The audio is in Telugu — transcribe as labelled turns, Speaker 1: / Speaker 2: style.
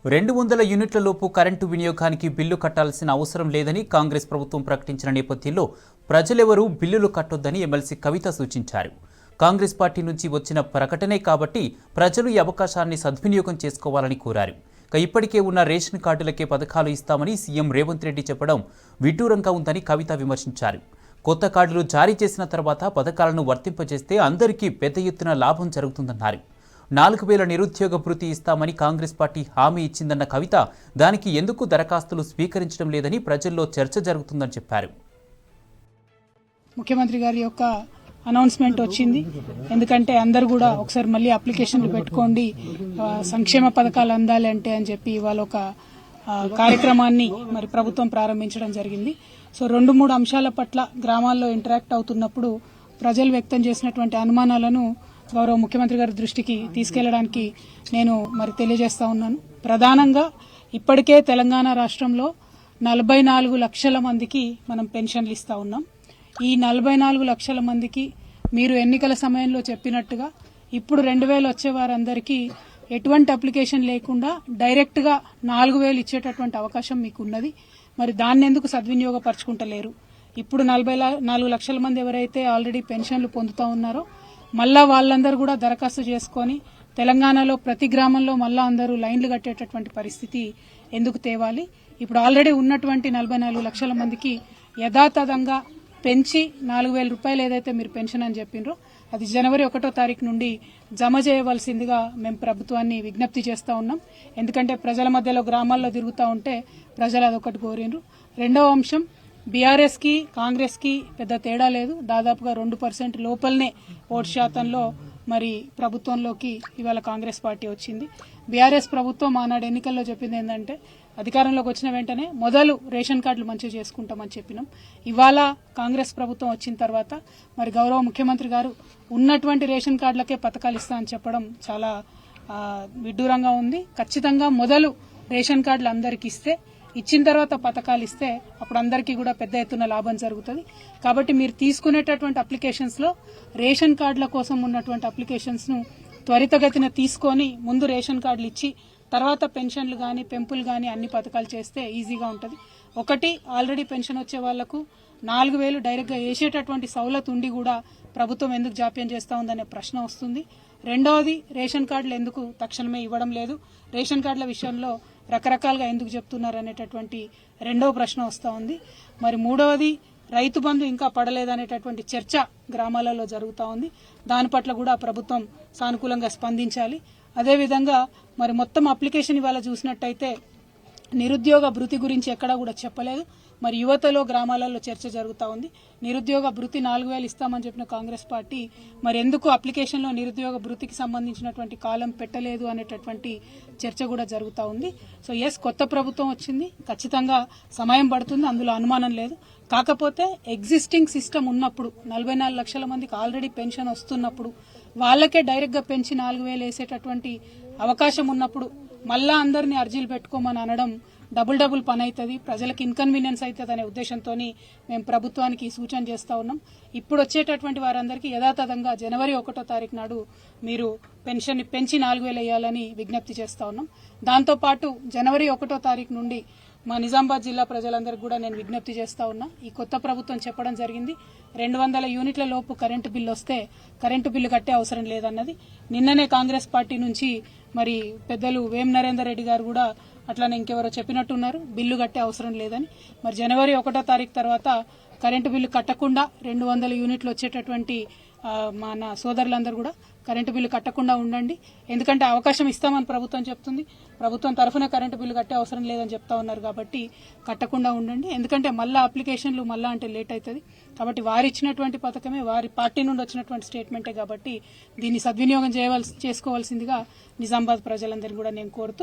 Speaker 1: 200 యూనిట్ల లోపు కరెంటు వినియోగానికి బిల్లు కట్టాల్సిన అవసరం లేదని కాంగ్రెస్ ప్రభుత్వం ప్రకటించిన నేపథ్యంలో ప్రజలెవరూ బిల్లులు కట్టొద్దని ఎమ్మెల్సీ కవిత సూచించారు. కాంగ్రెస్ పార్టీ నుంచి వచ్చిన ప్రకటనే కాబట్టి ప్రజలు ఈ అవకాశాన్ని సద్వినియోగం చేసుకోవాలని కోరారు. ఇప్పటికే ఉన్న రేషన్ కార్డులకే పథకాలు ఇస్తామని సీఎం రేవంత్ రెడ్డి చెప్పడం విడ్డూరంగా ఉందని కవిత విమర్శించారు. కొత్త కార్డులు జారీ చేసిన తర్వాత పథకాలను వర్తింపజేస్తే అందరికీ పెద్ద ఎత్తున లాభం జరుగుతుందన్నారు. 4000 నిరుద్యోగ భృతి ఇస్తామని కాంగ్రెస్ పార్టీ హామీ ఇచ్చిందన్న కవిత దానికి ఎందుకు దరఖాస్తులు స్వీకరించడం లేదని ప్రజల్లో చర్చ జరుగుతుందని చెప్పారు.
Speaker 2: ముఖ్యమంత్రి గారి యొక్క అనౌన్స్మెంట్ వచ్చింది. ఎందుకంటే అందరూ కూడా ఒకసారి మళ్ళీ అప్లికేషన్లు పెట్టుకోండి, సంక్షేమ పథకాలు అందాలి అంటే అని చెప్పి ఇవాళ ఒక కార్యక్రమాన్ని మరి ప్రభుత్వం ప్రారంభించడం జరిగింది. సో 2-3 అంశాల పట్ల గ్రామాల్లో ఇంటరాక్ట్ అవుతున్నప్పుడు ప్రజలు వ్యక్తం చేసినటువంటి అనుమానాలను గౌరవ ముఖ్యమంత్రి గారి దృష్టికి తీసుకెళ్లడానికి నేను మరి తెలియజేస్తా ఉన్నాను. ప్రధానంగా ఇప్పటికే తెలంగాణ రాష్ట్రంలో 44 లక్షల మందికి మనం పెన్షన్లు ఇస్తా ఉన్నాం. ఈ 44 లక్షల మందికి మీరు ఎన్నికల సమయంలో చెప్పినట్టుగా ఇప్పుడు 2000 వచ్చే వారందరికీ ఎటువంటి అప్లికేషన్ లేకుండా డైరెక్ట్ గా 4000 ఇచ్చేటటువంటి అవకాశం మీకు ఉన్నది. మరి దాన్ని ఎందుకు సద్వినియోగపరచుకుంటలేరు? ఇప్పుడు 44 లక్షల మంది ఎవరైతే ఆల్రెడీ పెన్షన్లు పొందుతా ఉన్నారో మళ్ళా వాళ్ళందరూ కూడా దరఖాస్తు చేసుకుని తెలంగాణలో ప్రతి గ్రామంలో మళ్ళా అందరూ లైన్లు కట్టేటటువంటి పరిస్థితి ఎందుకు తేవాలి? ఇప్పుడు ఆల్రెడీ ఉన్నటువంటి 44 లక్షల మందికి యథాతథంగా పెంచి 4000 రూపాయలు ఏదైతే మీరు పెన్షన్ అని చెప్పినరో అది జనవరి 1వ తారీఖు నుండి జమ చేయవలసిందిగా మేము ప్రభుత్వాన్ని విజ్ఞప్తి చేస్తా ఉన్నాం. ఎందుకంటే ప్రజల మధ్యలో గ్రామాల్లో తిరుగుతూ ఉంటే ప్రజలు అదొకటి కోరినరు. రెండవ అంశం, బీఆర్ఎస్ కి కాంగ్రెస్ కి పెద్ద తేడా లేదు. దాదాపుగా 2% లోపలనే ఓటు శాతంలో మరి ప్రభుత్వంలోకి ఇవాళ కాంగ్రెస్ పార్టీ వచ్చింది. బీఆర్ఎస్ ప్రభుత్వం ఆనాడు ఎన్నికల్లో చెప్పింది ఏంటంటే అధికారంలోకి వచ్చిన వెంటనే మొదలు రేషన్ కార్డులు మంచిగా చేసుకుంటామని చెప్పినాం. ఇవాళ కాంగ్రెస్ ప్రభుత్వం వచ్చిన తర్వాత మరి గౌరవ ముఖ్యమంత్రి గారు ఉన్నటువంటి రేషన్ కార్డులకే పథకాలు ఇస్తా అని చెప్పడం చాలా విడ్డూరంగా ఉంది. ఖచ్చితంగా మొదలు రేషన్ కార్డులు అందరికి ఇస్తే, ఇచ్చిన తర్వాత పథకాలు ఇస్తే అప్పుడు అందరికీ కూడా పెద్ద ఎత్తున లాభం జరుగుతుంది. కాబట్టి మీరు తీసుకునేటటువంటి అప్లికేషన్స్ లో రేషన్ కార్డుల కోసం ఉన్నటువంటి అప్లికేషన్స్ ను త్వరితగతిన తీసుకొని ముందు రేషన్ కార్డులు ఇచ్చి తర్వాత పెన్షన్లు గాని పెంపులు గాని అన్ని పథకాలు చేస్తే ఈజీగా ఉంటుంది. ఒకటి, ఆల్రెడీ పెన్షన్ వచ్చే వాళ్లకు 4000 డైరెక్ట్ గా వేసేటటువంటి సౌలత్ ఉండి కూడా ప్రభుత్వం ఎందుకు జాప్యం చేస్తా ఉందనే ప్రశ్న వస్తుంది. రెండవది, రేషన్ కార్డులు ఎందుకు తక్షణమే ఇవ్వడం లేదు, రేషన్ కార్డుల విషయంలో రకరకాలుగా ఎందుకు చెప్తున్నారు అనేటటువంటి రెండవ ప్రశ్న వస్తూ ఉంది. మరి మూడవది, రైతు బంధు ఇంకా పడలేదనేటటువంటి చర్చ గ్రామాలలో జరుగుతూ ఉంది. దాని పట్ల కూడా ప్రభుత్వం సానుకూలంగా స్పందించాలి. అదేవిధంగా మరి మొత్తం అప్లికేషన్ ఇవాళ చూసినట్టయితే నిరుద్యోగ భృతి గురించి ఎక్కడా కూడా చెప్పలేదు. మరి యువతలో గ్రామాలలో చర్చ జరుగుతూ ఉంది. నిరుద్యోగ భృతి 4000 ఇస్తామని చెప్పిన కాంగ్రెస్ పార్టీ మరి ఎందుకు అప్లికేషన్లో నిరుద్యోగ భృతికి సంబంధించినటువంటి కాలం పెట్టలేదు అనేటటువంటి చర్చ కూడా జరుగుతూ ఉంది. సో కొత్త ప్రభుత్వం వచ్చింది, ఖచ్చితంగా సమయం పడుతుంది, అందులో అనుమానం లేదు. కాకపోతే ఎగ్జిస్టింగ్ సిస్టమ్ ఉన్నప్పుడు 44 లక్షల మందికి ఆల్రెడీ పెన్షన్ వస్తున్నప్పుడు వాళ్ళకే డైరెక్ట్ గా పెంచి 4000 వేసేటటువంటి అవకాశం ఉన్నప్పుడు మళ్ళా అందరినీ అర్జీలు పెట్టుకోమని అనడం డబుల్ పని అవుతుంది, ప్రజలకు ఇన్కన్వీనియన్స్ అవుతుంది అనే ఉద్దేశంతో మేము ప్రభుత్వానికి సూచన చేస్తా ఉన్నాం. ఇప్పుడు వచ్చేటటువంటి వారందరికీ యథాతథంగా జనవరి 1వ తారీఖు నాడు మీరు పెన్షన్ పెంచి 4000 వేయాలని విజ్ఞప్తి చేస్తా ఉన్నాం. దాంతోపాటు జనవరి 1వ తారీఖు నుండి మా నిజామాబాద్ జిల్లా ప్రజలందరికీ కూడా నేను విజ్ఞప్తి చేస్తా ఉన్నా. ఈ కొత్త ప్రభుత్వం చెప్పడం జరిగింది 200 యూనిట్ల లోపు కరెంటు బిల్లు వస్తే కరెంటు బిల్లు కట్టే అవసరం లేదన్నది. నిన్ననే కాంగ్రెస్ పార్టీ నుంచి మరి పెద్దలు వేం నరేందర్ రెడ్డి గారు కూడా అట్లానే ఇంకెవరో చెప్పినట్టున్నారు, బిల్లు కట్టే అవసరం లేదని. మరి జనవరి 1వ తారీఖు తర్వాత కరెంటు బిల్లు కట్టకుండా 200 యూనిట్లు వచ్చేటటువంటి మన సోదరులందరూ కూడా కరెంటు బిల్లు కట్టకుండా ఉండండి. ఎందుకంటే అవకాశం ఇస్తామని ప్రభుత్వం చెప్తుంది, ప్రభుత్వం తరఫున కరెంటు బిల్లు కట్టే అవసరం లేదని చెప్తా ఉన్నారు. కాబట్టి కట్టకుండా ఉండండి. ఎందుకంటే మళ్ళా అప్లికేషన్లు మళ్ళా అంటే లేట్ అవుతుంది. కాబట్టి వారు ఇచ్చినటువంటి పథకమే, వారి పార్టీ నుండి వచ్చినటువంటి స్టేట్మెంటే. కాబట్టి దీన్ని సద్వినియోగం చేసుకోవాల్సిందిగా నిజామాబాద్ ప్రజలందరినీ కూడా నేను కోరుతూ